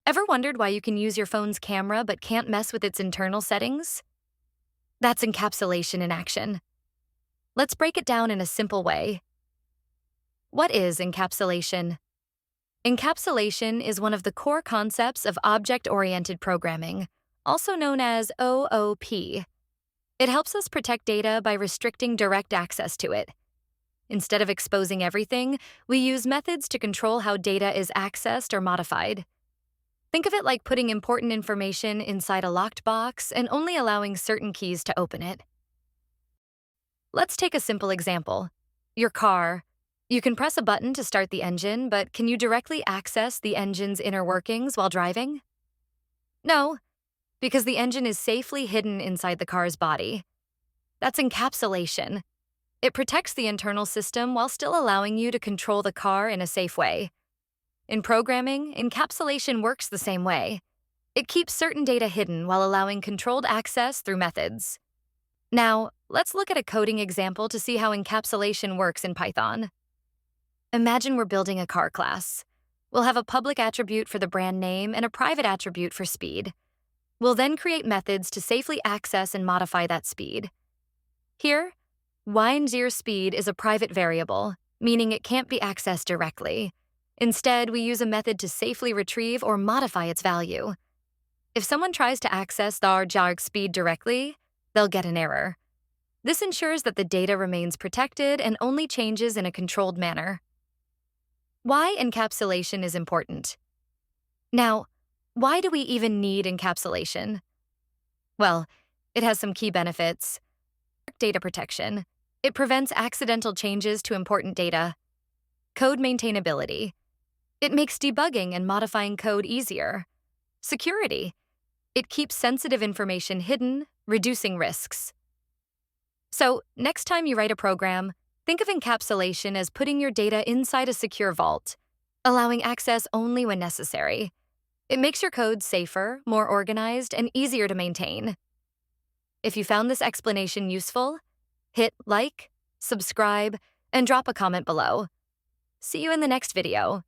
Ever wondered why you can use your phone's camera but can't mess with its internal settings? That's encapsulation in action. Let's break it down in a simple way. What is encapsulation? Encapsulation is one of the core concepts of object-oriented programming, also known as OOP. It helps us protect data by restricting direct access to it. Instead of exposing everything, we use methods to control how data is accessed or modified. Think of it like putting important information inside a locked box and only allowing certain keys to open it. Let's take a simple example. Your car. You can press a button to start the engine, but can you directly access the engine's inner workings while driving? No, because the engine is safely hidden inside the car's body. That's encapsulation. It protects the internal system while still allowing you to control the car in a safe way. In programming, encapsulation works the same way. It keeps certain data hidden while allowing controlled access through methods. Now, let's look at a coding example to see how encapsulation works in Python. Imagine we're building a car class. We'll have a public attribute for the brand name and a private attribute for speed. We'll then create methods to safely access and modify that speed. Here, wind_speed is a private variable, meaning it can't be accessed directly. Instead, we use a method to safely retrieve or modify its value. If someone tries to access the _jarg speed directly, they'll get an error. This ensures that the data remains protected and only changes in a controlled manner. Why encapsulation is important? Now, why do we even need encapsulation? Well, it has some key benefits. Data protection. It prevents accidental changes to important data. Code maintainability. It makes debugging and modifying code easier. Security. It keeps sensitive information hidden, reducing risks. So, next time you write a program, think of encapsulation as putting your data inside a secure vault, allowing access only when necessary. It makes your code safer, more organized, and easier to maintain. If you found this explanation useful, hit like, subscribe, and drop a comment below. See you in the next video.